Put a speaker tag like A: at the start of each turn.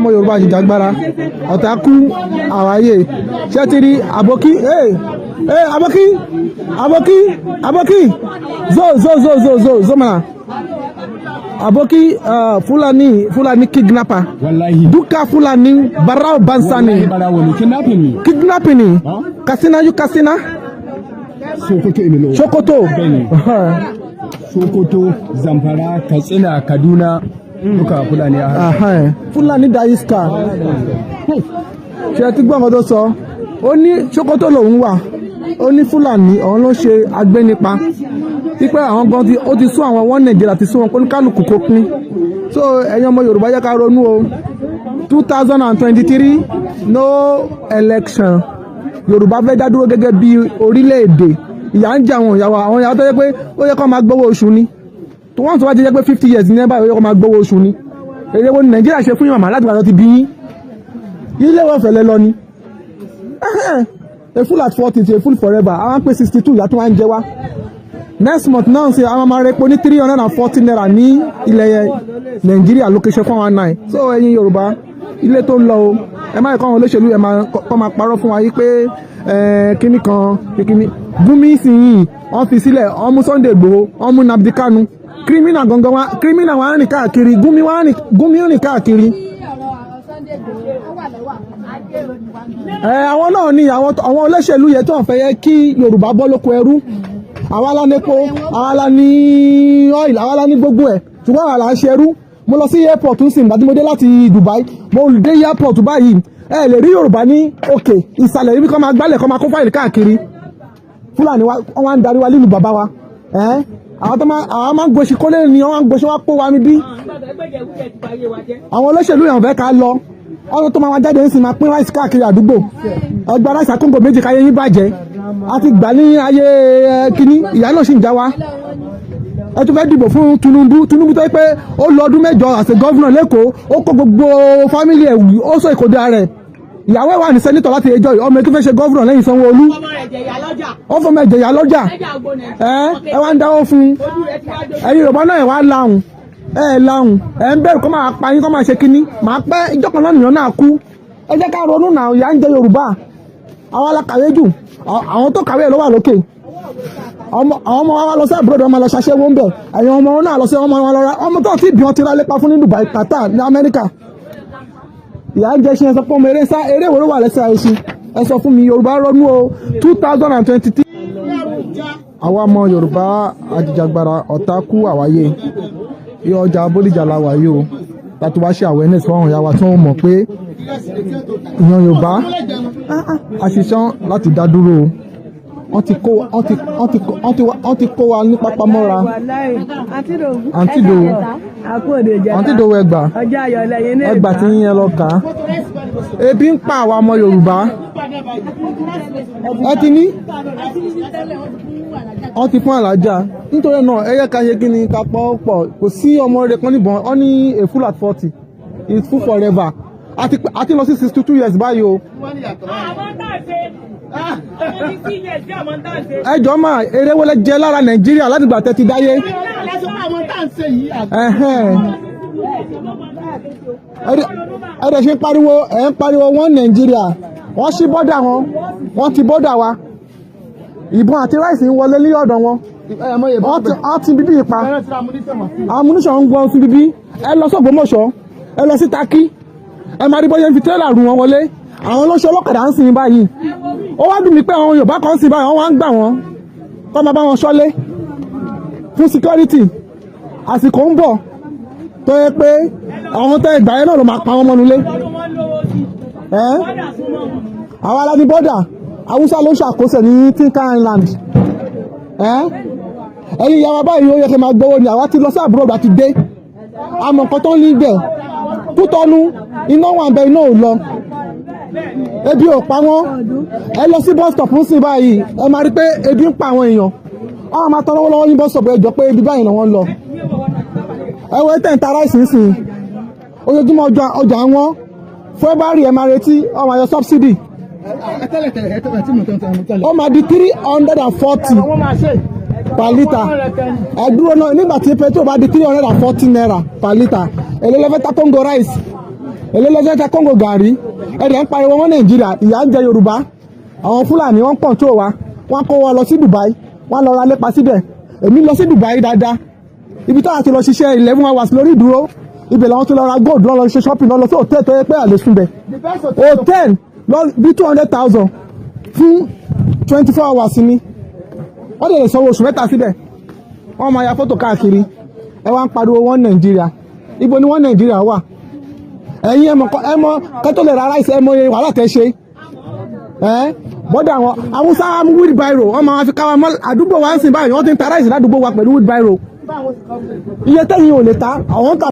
A: ọmọ Yorùbá àjìjàgbara ọ̀tàkù àwáyé ṣẹ́tìrì àbókí àbókí zomana àbókí Fulani kidnapper duka Fulani barau bansani kidnapping ni kasina Sokoto
B: Zamfara Katsina Kaduna duka Fulani
A: Fulani da iska ṣe ti gbọ́ nǹkan tó sọ ó ní Sokoto lòun wà ó ní Fulani ọ̀hún ló ṣe agbénipa pípẹ́ àwọn gan ó ti sún àwọn wọn Nàìjíríà ti sún wọn kó ní kálukú kó pín so ẹ̀yin ọmọ Yorùbá yẹ ká ronú o 2023 no election Yorùbá fẹ́ dá dúró gẹ́gẹ́ bí orílẹ̀-èdè ìyà ń jẹ àwọn ìyàwó tó yẹ pé ó yẹ kó máa gbowó oṣù ni tó wọ́n tó wá jẹ́ pé 50 years ní ẹ̀bá ó yẹ kó máa gbowó oṣù ni èrè wo ni Nàìjíríà ṣe fún yàmà láti gbàdọ̀ ti bí yín ilé wọn fẹ̀lẹ́ lọ ni a fool at 40 is a fool forever àwọn pé 62 ìyá tó wá ń jẹ wá next month náà ṣe àwọn máa repo ní 340 naira ní ilẹ̀ Nàìjíríà location 419 so ẹ̀yin Yorùbá ilé tó ń lọ o ẹ má kọ́ àwọn olóṣèlú ẹ máa parọ́ fún wa yí pé kíní kan kíní Gumi sìn wọ́n fi sílẹ̀ wọ́n mú Sunday Igboho wọ́n mú Nnamdi Kanu criminal gangan wa criminal wa rìn káàkiri Gumi rìn káàkiri. àwọn náà ní àwọn olóṣèlú yẹn tó ń fẹ́ yẹ kí Yorùbá bọ́ lóko ẹrú àwa la nepo àwa la ní oil àwa la ní gbogbo ẹ̀ ṣùgbọ́n àwa la ń ṣerú mo lọ sí airport ń sìn gbàdúmọdé láti Dubai mo dé airport báyìí ẹ lè rí Yorùbá ní òkè ìsàlẹ̀ ibi kan máa gbálẹ̀ kan máa kó fáìlì káàkiri Fúlàní wọ́n wá ń darí wa lílù bàbá wa àwọn máa ń gbòṣì kólé ni wọ́n máa ń gbòṣì wá pó wa níbí àwọn olóṣèlú yàn fẹ́ ká lọ ọdún tó máa wá jáde ń sìn máa pín ráìsì káàkiri àdúgbò ẹgbẹ́ ráìsì àkóńgò méjì káyé yín bàjẹ́ àti gbà ní ayé kínní ìyá náà sì ń já wa ẹ tún fẹ́ dìbò fún Tinubu tó yẹ pé ó lọ ọdún mẹ́jọ àṣẹ gọ́vùnà lẹ́kọ̀ọ́ ó kó gbogbo fámìlì ẹ̀ ó sọ ìkòdó rẹ̀ ìyàwó ẹ̀ wà ní sẹ́nitọ̀ láti ẹjọ́ yìí ọmọ ẹ̀ tó fẹ́ ṣe gọ́vùnà lẹ́yìn Sanwó-Olú ó fọmọ ẹ̀jẹ̀ yà lọ́jà ẹ wá ń dáwọ́ fún ẹ̀yin Yorùbá náà ẹ̀ wá láhùn ẹ̀ ń bẹ̀rù kọ́ máa pa yín kọ́ máa ṣe kínní máa pẹ́ ìjọ kan náà nìyẹn náà kú ẹ jẹ́ ká ronú náà ìyà ń jẹ Yorùbá àwọn alákàwé jù àwọn tó kàwé ẹ̀ ló wà lókè àwọn ọmọ wa lọ sí àbúrò ọmọ lọ ṣaṣẹ́ wọ́n bẹ̀ ẹ̀yin ọmọ wọn náà lọ sí ọmọ wọn lọ ra ọmọ tó ti bí wọn ti ra lépa fún ní Dubai Qatar ní Amẹ́ríkà ìyá ń jẹ́ ṣe sọ fún ọmọ eré wo ló wà lẹ́sẹ̀ àìsí ẹ sọ fún mi Yorùbá rọ́nú o 2023 àwa ọmọ Yorùbá àjìjàgbara ọ̀tàkù àwáyé yọ ọjà Bódìjà la wáyé o láti wá ṣe awareness fún àwọn ìyá wa tí wọ́n mọ̀ pé ìyan Yorùbá àṣìṣán láti dá dúró o wọ́n ti kó wa ní pápámọ́ra àǹtídòwò ẹgbà tí yín lọ kà á ebi ń pa àwa ọmọ Yorùbá ẹ ti ní wọ́n ti fún àlàjá nítorí náà ẹ yẹ ká ṣe kí ni ká pọ̀ kò sí ọmọ rẹ̀ kan níbọn wọ́n ní a fool at 40 is full forever àti lọ sí 62 years báyìí o. ẹ jọ máa eré wọlé jẹ lára Nàìjíríà láti gbà tẹ́tí dáyé. ẹ dẹ̀ ṣe ń pariwo wọ́n Nàìjíríà wọ́n ṣí bọ́dà wọn wọ́n ti bọ́dà wa ìbọn àti ráìsì ń wọlé ní ọ̀dọ̀ wọn wọ́n ti bíbí ipa amúnísàn ń gbọ́n sí bíbí ẹ lọ sí Ògbómọ̀ṣọ́ ẹ lọ sí Takí ẹ máa rí bọ́yẹ́ ń fi tírélà rù wọn wọlé àwọn olóṣèlú ọlọ́kadà ń sìn báyìí ó wá dùn mí pé àwọn Yorùbá kan ń sìn báyìí wọ́n wá ń gbà wọ́n kọ́ máa bá wọn ṣọ́lé fún security àsìkò ń bọ̀ tó yẹ pé àwọn tẹ́ ìgbà yẹn náà ló máa pa wọn mọ́nulé àwọn aláni bọ́dà Haúsá ló ṣàkóso ní Tinker Island ẹ̀yin ìyá wa báyìí ó yẹ kí n máa gbowó ni àwa ti lọ sí àbúrò àgbà ti dé àmọ́ nǹkan tó ń ní ibẹ̀ Kútọ́nù iná wà bẹ iná ò lọ ebi ò pa wọ́n ẹ lọ sí bus stop ń sìn báyìí ẹ máa rí pé ebi ń pa àwọn èèyàn wọ́n máa tọrọ lọ́wọ́ yín bus stop ẹjọ́ pé ebi báyìí lọ́wọ́ ń lọ ẹ wọ tẹ̀ ń ta ráìsì ń sìn ojoojúmọ́ ọjà wọn February ẹ máa retí ó máa yọ subsidy ó máa di 340 per litre ẹ dúró náà nígbà tí petrol bá di 340 naira per litre èlé lẹ́fẹ́ ta kóńgò rice èlé lọ́jọ́ ta Congo gàrí ẹ̀dẹ̀ ń pariwo wọn Nàìjíríà ìyà ń jẹ Yorùbá àwọn Fúlàní wọ́n control wa wọ́n kó wọn lọ sí Dubai wọ́n lọ ra lépa síbẹ̀ èmi lọ sí Dubai dáadáa ibi táwọn ti lọ ṣiṣẹ́ 11 hours lórí ìdúró ibẹ̀ làwọn ti lọ ra gold lọ ṣe shopping lọ sí hòtẹ́ẹ̀lì tó yẹ pé àlè sunbẹ̀ hòtẹ́ẹ̀lì lọ bí 200,000 fún 24 hours ni wọ́n dẹ̀ lè sanwó oṣù mẹ́ta síbẹ̀ wọ́n máa ya fọ́tò káàkiri ẹ wá ń pariwo wọn Nàìjíríà ibo ni wọn Nàìjíríà wà ẹ̀yin ẹmọ kẹ́tọ́ lè ra ráìsì ẹmọ wàhálà tẹ́ ṣe bọ́dà àwọn Haúsá wheelbarrow wọ́n máa fi káwa mọ́ àdúgbò wa ń sìn báyìí wọ́n ti ń ta ráìsì ládùúgbò wa pẹ̀lú wheelbarrow iye tẹ́yìn ò lè ta àwọn ń ta.